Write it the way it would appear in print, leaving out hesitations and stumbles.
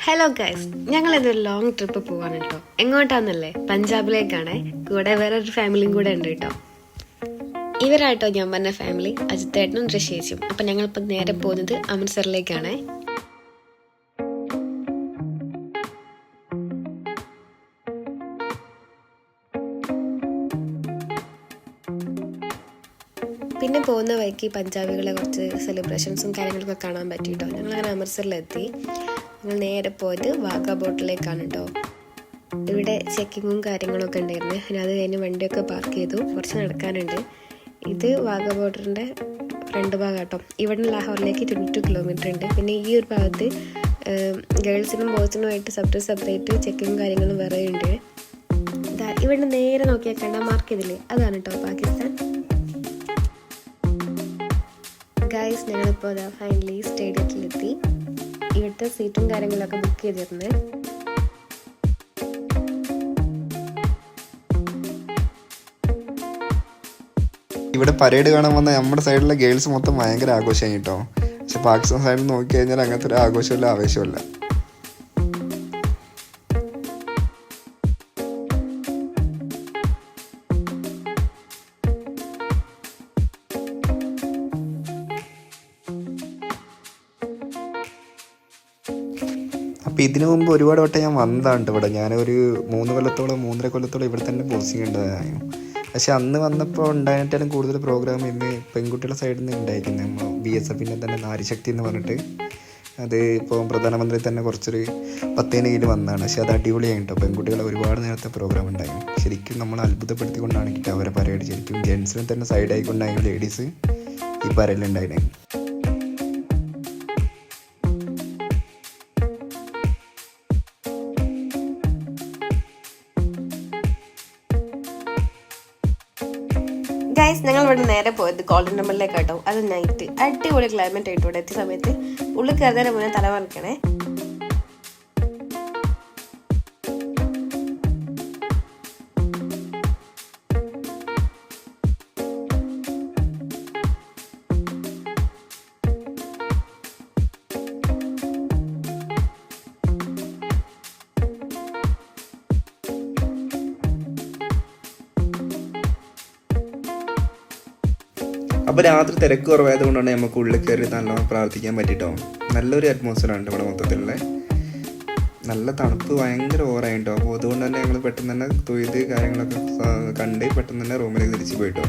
Hello guys, ഞങ്ങൾ ഇതൊരു long trip പോവാണ് കേട്ടോ. എങ്ങോട്ടാന്നല്ലേ? പഞ്ചാബിലേക്കാണ്. കൂടെ വേറൊരു ഫാമിലിയും കൂടെ ഉണ്ട് കേട്ടോ. ഇവരായിട്ടോ ഞാൻ പറഞ്ഞ ഫാമിലി, അജിത്തേട്ടനും ഋഷേച്ചും. അപ്പം ഞങ്ങളിപ്പോൾ നേരെ പോകുന്നത് അമൃത്സറിലേക്കാണ്. പിന്നെ പോകുന്ന വഴിക്ക് പഞ്ചാബികളെ കുറച്ച് സെലിബ്രേഷൻസും കാര്യങ്ങളൊക്കെ കാണാൻ പറ്റി കേട്ടോ. ഞങ്ങളങ്ങനെ അമൃത്സറിലെത്തി. ഞങ്ങൾ നേരെ പോയത് വാഗാ ബോർഡറിലേക്കാണ് കേട്ടോ. ഇവിടെ ചെക്കിങ്ങും കാര്യങ്ങളൊക്കെ ഉണ്ടായിരുന്നു. പിന്നെ അത് കഴിഞ്ഞ് വണ്ടിയൊക്കെ പാർക്ക് ചെയ്തു. കുറച്ച് നടക്കാനുണ്ട്. ഇത് വാഗാ ബോർഡറിൻ്റെ ഫ്രണ്ട് ഭാഗം കേട്ടോ. ഇവിടെ നിന്ന് ലാഹോറിലേക്ക് 22 കിലോമീറ്റർ ഉണ്ട്. പിന്നെ ഈ ഒരു ഭാഗത്ത് ഗേൾസിനും ബോയ്സിനുമായിട്ട് സെപ്പറേറ്റ് ചെക്കിങ്ങും കാര്യങ്ങളും വേറെ ഉണ്ട്. ഇവിടെ നേരെ നോക്കിയാൽ കണ്ട മാർക്ക് ചെയ്തില്ലേ, അതാണ് കേട്ടോ പാകിസ്ഥാൻ. ഗൈസ്, ഞങ്ങളിപ്പോൾ ഫൈനലി സ്റ്റേഡിയത്തിലെത്തി. ഇവിടുത്തെ സീറ്റും കാര്യങ്ങളൊക്കെ ബുക്ക് ചെയ്തിരുന്നത്. ഇവിടെ പരേഡ് കാണാൻ വന്ന നമ്മുടെ സൈഡിലെ ഗേൾസ് മൊത്തം ഭയങ്കര ആഘോഷമായി കേട്ടോ. പക്ഷെ പാകിസ്ഥാൻ സൈഡിൽ നോക്കി കഴിഞ്ഞാൽ അങ്ങനത്തെ ഒരു ആഘോഷമില്ല, ആവേശമില്ല. അപ്പോൾ ഇതിനു മുമ്പ് ഒരുപാട് വട്ടം ഞാൻ വന്നതാണ് ഇവിടെ. ഞാനൊരു 3-3.5 കൊല്ലത്തോളം ഇവിടെ തന്നെ പോസ്റ്റിംഗ് ഉണ്ടായിരുന്നു. പക്ഷെ അന്ന് വന്നപ്പോൾ ഉണ്ടായിട്ടാലും കൂടുതൽ പ്രോഗ്രാം ഇന്ന് പെൺകുട്ടികളുടെ സൈഡിൽ നിന്ന് ഉണ്ടായിരിക്കുന്നത്. BSFൻ്റെ തന്നെ നാരിശക്തി എന്ന് പറഞ്ഞിട്ട്, അത് ഇപ്പോൾ പ്രധാനമന്ത്രി തന്നെ കുറച്ചൊരു 10 കീഴിൽ വന്നതാണ്. പക്ഷെ അത് അടിപൊളിയായി കേട്ടോ. പെൺകുട്ടികളെ ഒരുപാട് നേരത്തെ പ്രോഗ്രാം ഉണ്ടായിരുന്നു. ശരിക്കും നമ്മൾ അത്ഭുതപ്പെടുത്തിക്കൊണ്ടാണ് കിട്ടുക അവരെ പരേഡ്. ശരിക്കും ജെൻസിനെ തന്നെ സൈഡായിക്കൊണ്ടായിരുന്നു ലേഡീസ് ഈ പരേഡിലുണ്ടായിരുന്നു. ഗൈസ്, ഞങ്ങൾ ഇവിടെ നേരെ പോയത് ഗോൾഡൻ ടെമ്പിളിലേക്ക് കേട്ടോ. അത് നൈറ്റ് അടിപൊളി ക്ലൈമറ്റ് ആയിട്ട് ഇവിടെ എത്തിയ സമയത്ത് ഉള്ളിൽ കയറുന്നതിന് മുന്നേ തലമറിക്കണേ. അപ്പോൾ രാത്രി തിരക്ക് കുറവായത് കൊണ്ടാണ് നമുക്ക് ഉള്ളിൽ കയറി നല്ലോണം പ്രാർത്ഥിക്കാൻ പറ്റിയിട്ടോ. നല്ലൊരു അറ്റ്മോസ്ഫിയറാണ് ഇവിടെ മൊത്തത്തിലുള്ള. നല്ല തണുപ്പ് ഭയങ്കര ഓവറായിട്ടോ. അപ്പോൾ അതുകൊണ്ട് തന്നെ ഞങ്ങൾ പെട്ടെന്ന് തന്നെ തൊഴുത് കാര്യങ്ങളൊക്കെ കണ്ട് പെട്ടെന്ന് തന്നെ റൂമിലേക്ക് തിരിച്ച് പോയിട്ടോ.